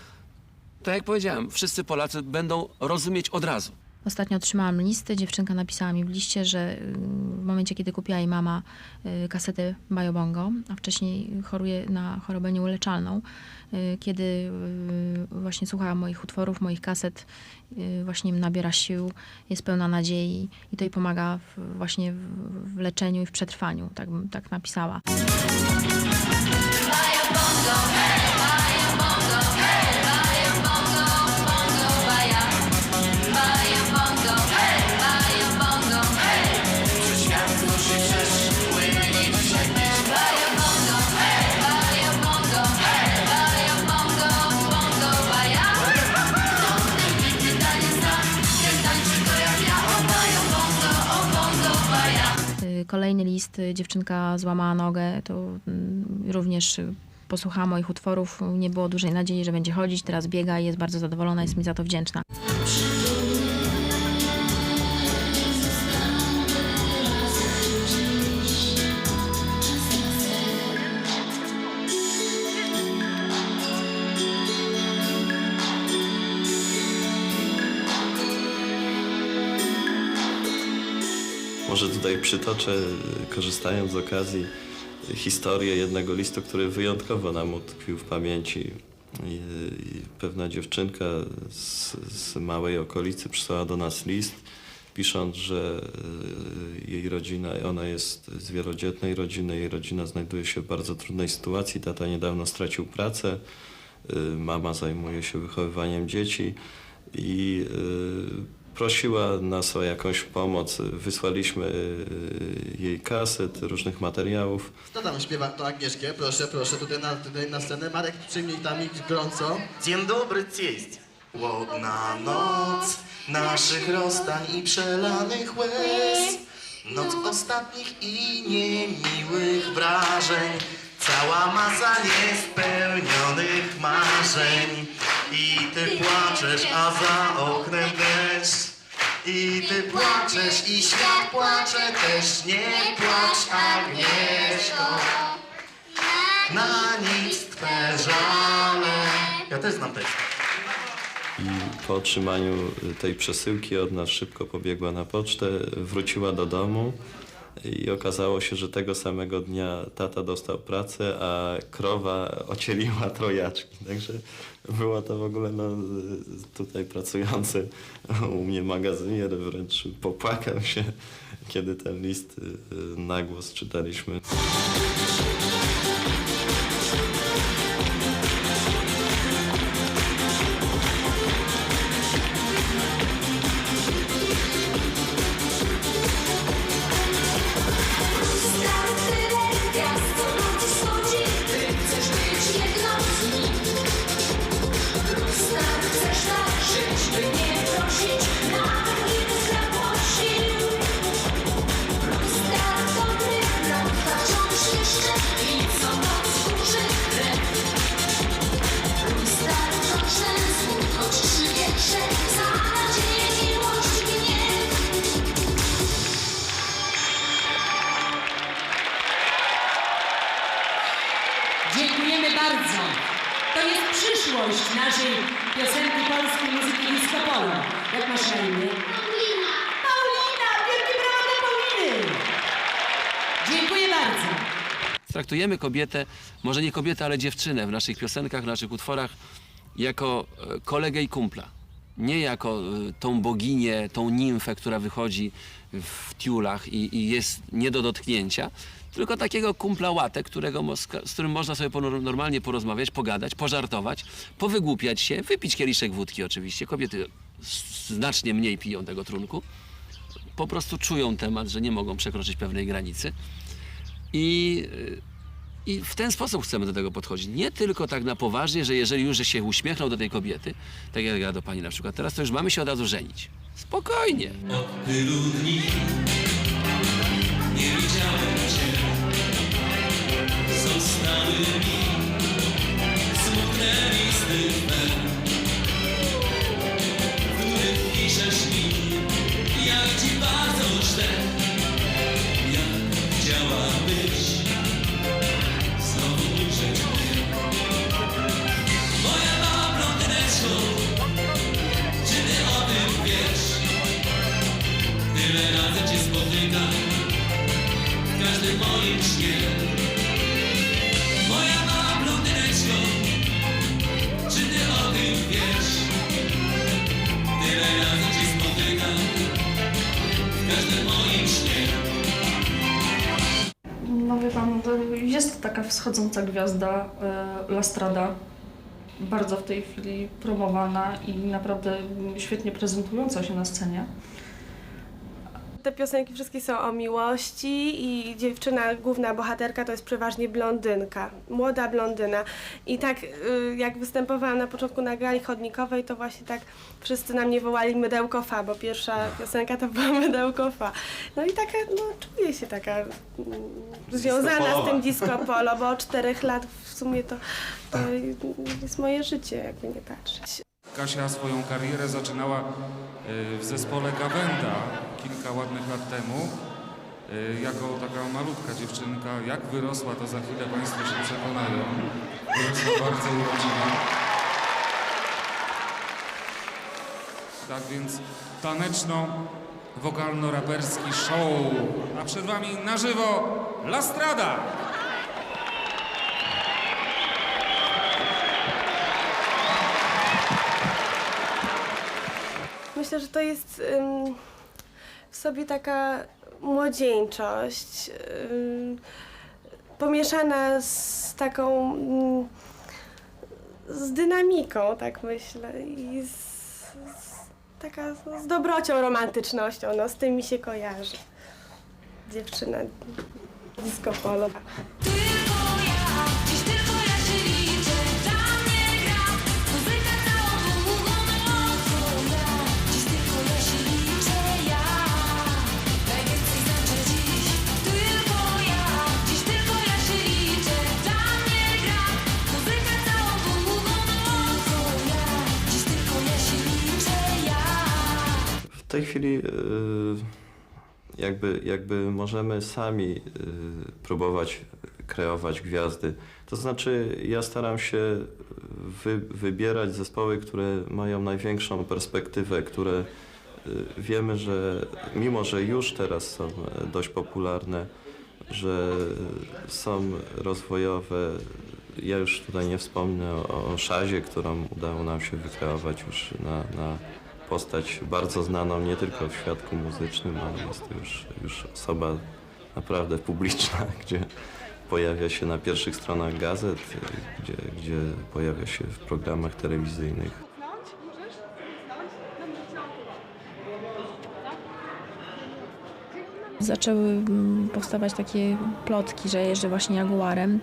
F: tak jak powiedziałem, wszyscy Polacy będą rozumieć od razu.
D: Ostatnio otrzymałam listy, dziewczynka napisała mi w liście, że w momencie, kiedy kupiła jej mama kasetę Bajobongo, a wcześniej choruje na chorobę nieuleczalną, kiedy właśnie słucha moich utworów, moich kaset, właśnie nabiera sił, jest pełna nadziei i to jej pomaga właśnie w leczeniu i w przetrwaniu, tak napisała. Kolejny list, dziewczynka złamała nogę, to również posłuchała moich utworów, nie było dużej nadziei, że będzie chodzić, teraz biega i jest bardzo zadowolona, jest mi za to wdzięczna.
B: Może tutaj przytoczę, korzystając z okazji, historię jednego listu, który wyjątkowo nam utkwił w pamięci. Pewna dziewczynka z małej okolicy przysłała do nas list, pisząc, że jej rodzina, ona jest z wielodzietnej rodziny, jej rodzina znajduje się w bardzo trudnej sytuacji. Tata niedawno stracił pracę, mama zajmuje się wychowywaniem dzieci i prosiła nas o jakąś pomoc. Wysłaliśmy jej kaset, różnych materiałów.
V: Kto tam śpiewa to Agnieszkę? Proszę, proszę, tutaj na scenę. Marek, przyjmij tam ich gorąco.
W: Dzień dobry, cześć. Łodna noc naszych rozstań i przelanych łez. Noc ostatnich i niemiłych wrażeń. Cała masa niespełnionych marzeń. I ty płaczesz, a za oknem deszcz. I ty płaczesz, i świat płacze też. Nie płacz, Agnieszko. Na nic twe żale. Ja też znam tekst.
B: I po otrzymaniu tej przesyłki od nas szybko pobiegła na pocztę, wróciła do domu i okazało się, że tego samego dnia tata dostał pracę, a krowa ocieliła trojaczki. Także było to w ogóle tutaj pracujący u mnie magazynier wręcz popłakał się, kiedy ten list na głos czytaliśmy.
K: Dziękujemy bardzo. To jest przyszłość naszej piosenki polskiej muzyki disco polo. Jak masz na imię? Paulina! Wielkie brawa dla Pauliny! Dziękuję bardzo.
F: Traktujemy kobietę, może nie kobietę, ale dziewczynę w naszych piosenkach, w naszych utworach jako kolegę i kumpla. Nie jako tą boginię, tą nimfę, która wychodzi w tiulach i jest nie do dotknięcia, tylko takiego kumpla łatę, z którym można sobie normalnie porozmawiać, pogadać, pożartować, powygłupiać się, wypić kieliszek wódki oczywiście. Kobiety znacznie mniej piją tego trunku. Po prostu czują temat, że nie mogą przekroczyć pewnej granicy. I w ten sposób chcemy do tego podchodzić. Nie tylko tak na poważnie, że jeżeli już się uśmiechnął do tej kobiety, tak jak ja do pani na przykład teraz, to już mamy się od razu żenić. Spokojnie.
Q: Od tylu dni nie widziałem cię. Zostały mi smutne listy me, w których piszesz mi, jak ci bardzo źle, jak chciałabyś znowu ujrzeć mnie. Moja mała blondyneczko, czy ty o tym wiesz? Tyle razy cię spotykam w każdym moim śnie. Moja mała blondyneczko, czy ty o tym wiesz? Tyle razy cię spotykam w każdym moim śnie.
C: No wie pan, to jest taka wschodząca gwiazda La Strada, bardzo w tej chwili promowana i naprawdę świetnie prezentująca się na scenie.
H: Te piosenki wszystkie są o miłości i dziewczyna, główna bohaterka to jest przeważnie blondynka, młoda blondyna. I tak jak występowałam na początku na gali chodnikowej, to właśnie tak wszyscy na mnie wołali Mydełko Fa, bo pierwsza piosenka to była Mydełko Fa. No i taka, no czuję się taka związana z tym disco polo, bo od 4 lat w sumie to jest moje życie, jakby nie patrzeć.
G: Kasia swoją karierę zaczynała w zespole Gawenda kilka ładnych lat temu. Jako taka malutka dziewczynka. Jak wyrosła, to za chwilę Państwo się przekonają. Wyrosła bardzo urodziwa. Tak więc taneczno-wokalno-raperski show. A przed Wami na żywo La Strada.
H: Myślę, że to jest w sobie taka młodzieńczość, pomieszana z taką, z dynamiką, tak myślę, i taka z dobrocią, romantycznością, no z tym mi się kojarzy. Dziewczyna disco polo.
B: W tej chwili jakby możemy sami próbować kreować gwiazdy. To znaczy ja staram się wybierać zespoły, które mają największą perspektywę, które wiemy, że mimo, że już teraz są dość popularne, że są rozwojowe. Ja już tutaj nie wspomnę o Szazie, którą udało nam się wykreować już na postać bardzo znaną nie tylko w świadku muzycznym, ale jest to już osoba naprawdę publiczna, gdzie pojawia się na pierwszych stronach gazet, gdzie pojawia się w programach telewizyjnych.
D: Zaczęły powstawać takie plotki, że jeżdżę właśnie Jaguarem,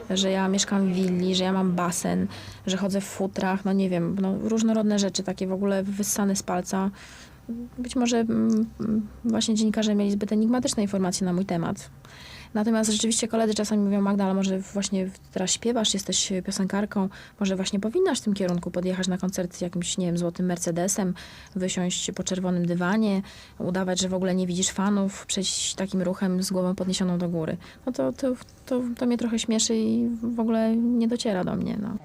D: że ja mieszkam w willi, że ja mam basen, że chodzę w futrach, no nie wiem, no różnorodne rzeczy, takie w ogóle wyssane z palca. Być może właśnie dziennikarze mieli zbyt enigmatyczne informacje na mój temat. Natomiast rzeczywiście koledzy czasami mówią: Magda, ale może właśnie teraz śpiewasz, jesteś piosenkarką, może właśnie powinnaś w tym kierunku podjechać na koncert jakimś, nie wiem, złotym Mercedesem, wysiąść po czerwonym dywanie, udawać, że w ogóle nie widzisz fanów, przejść takim ruchem z głową podniesioną do góry. No to mnie trochę śmieszy i w ogóle nie dociera do mnie, no.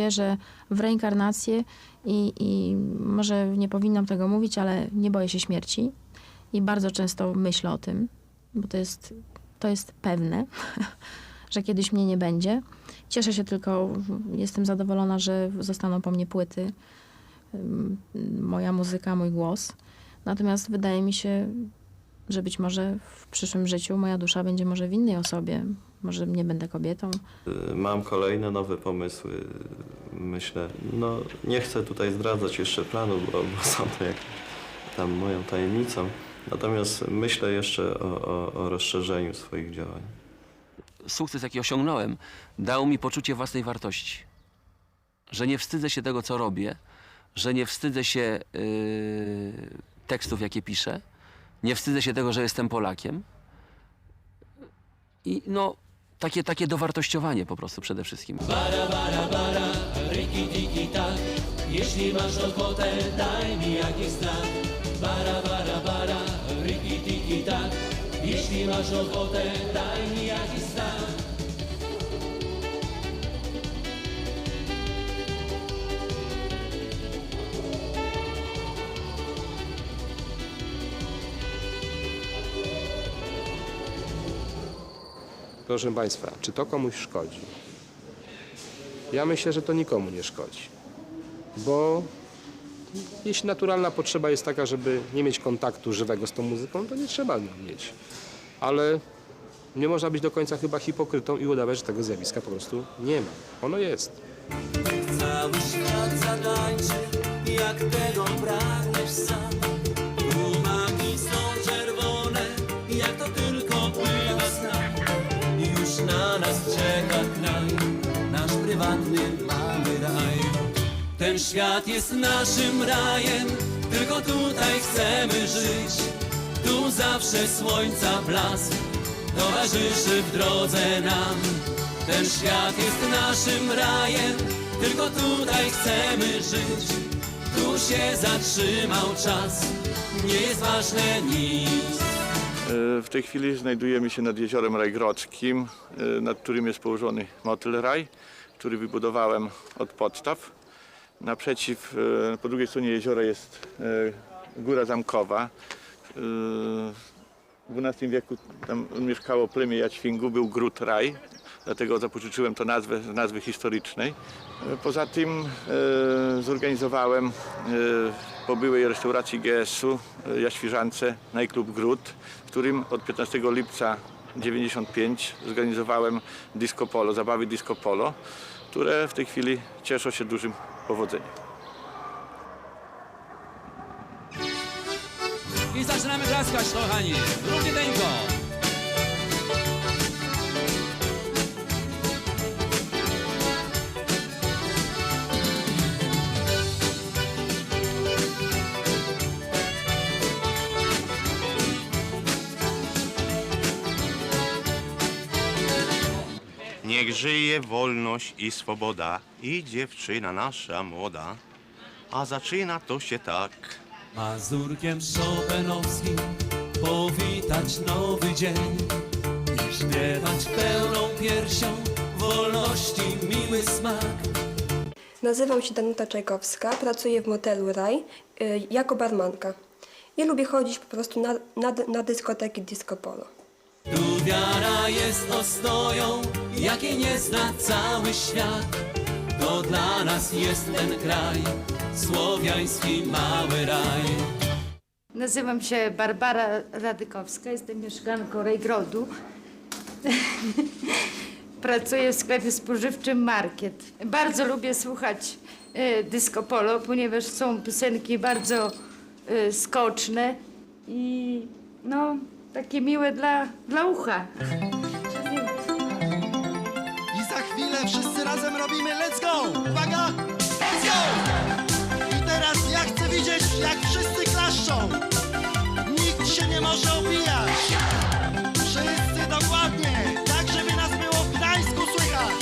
D: wierzę w reinkarnację i może nie powinnam tego mówić, ale nie boję się śmierci i bardzo często myślę o tym, bo to jest pewne, że kiedyś mnie nie będzie. Cieszę się tylko, jestem zadowolona, że zostaną po mnie płyty, moja muzyka, mój głos. Natomiast wydaje mi się, że być może w przyszłym życiu moja dusza będzie może w innej osobie. Może nie będę kobietą.
B: Mam kolejne nowe pomysły. Myślę, no nie chcę tutaj zdradzać jeszcze planów, bo są to jak tam moją tajemnicą. Natomiast myślę jeszcze o rozszerzeniu swoich działań.
F: Sukces, jaki osiągnąłem, dał mi poczucie własnej wartości. Że nie wstydzę się tego, co robię, że nie wstydzę się tekstów, jakie piszę, nie wstydzę się tego, że jestem Polakiem. I no, takie dowartościowanie po prostu przede wszystkim.
Q: Bara, bara, bara, riki, tiki, tak. Jeśli masz ochotę, daj mi jakiś znak. Bara, bara, bara, riki, tiki, tak. Jeśli masz ochotę, daj mi jakiś znak.
O: Proszę Państwa, czy to komuś szkodzi? Ja myślę, że to nikomu nie szkodzi. Bo jeśli naturalna potrzeba jest taka, żeby nie mieć kontaktu żywego z tą muzyką, to nie trzeba go mieć. Ale nie można być do końca chyba hipokrytą i udawać, że tego zjawiska po prostu nie ma. Ono jest.
Q: Cały świat zatańczy, jak tego pragniesz sam. Umaki są czerwone, jak to tylko pływa znak. Już na nas czeka kraj, nasz prywatny mały raj. Ten świat jest naszym rajem, tylko tutaj chcemy żyć. Tu zawsze słońca blask towarzyszy w drodze nam. Ten świat jest naszym rajem, tylko tutaj chcemy żyć. Tu się zatrzymał czas, nie jest ważne nic.
T: W tej chwili znajdujemy się nad jeziorem Rajgrodzkim, nad którym jest położony motyl Raj, który wybudowałem od podstaw. Naprzeciw, po drugiej stronie jeziora jest Góra Zamkowa. W XII wieku tam mieszkało plemię Jaćwingu, był gród Raj, dlatego zapożyczyłem to z nazwy historycznej. Poza tym zorganizowałem po byłej restauracji GS-u Jaświżance Najklub Gród, w którym od 15 lipca 1995 zorganizowałem disco polo, zabawy disco polo, które w tej chwili cieszą się dużym powodzeniem.
J: I zaczynamy klaskać, kochani. Równiuteńko.
I: Niech żyje wolność i swoboda i dziewczyna nasza młoda, a zaczyna to się tak.
Q: Mazurkiem Chopinowskim powitać nowy dzień i śpiewać pełną piersią wolności miły smak.
L: Nazywam się Danuta Czajkowska, pracuję w motelu Raj jako barmanka. I lubię chodzić po prostu na dyskoteki disco polo.
Q: Tu wiara jest ostoją, jakiej nie zna cały świat. To dla nas jest ten kraj, słowiański mały raj.
N: Nazywam się Barbara Radykowska, jestem mieszkanką Rajgrodu. Pracuję w sklepie spożywczym Market. Bardzo lubię słuchać disco polo, ponieważ są piosenki bardzo skoczne i no, takie miłe dla ucha.
W: I za chwilę wszyscy razem robimy let's go! Uwaga! Let's go! I teraz ja chcę widzieć, jak wszyscy klaszczą. Nikt się nie może opijać. Wszyscy dokładnie, tak żeby nas było w Gdańsku słychać.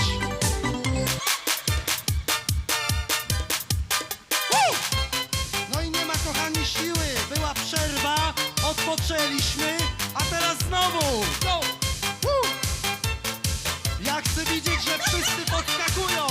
W: No i nie ma, kochani, siły. Była przerwa, odpoczęliśmy, a teraz znowu. Ja chcę widzieć, że wszyscy podskakują.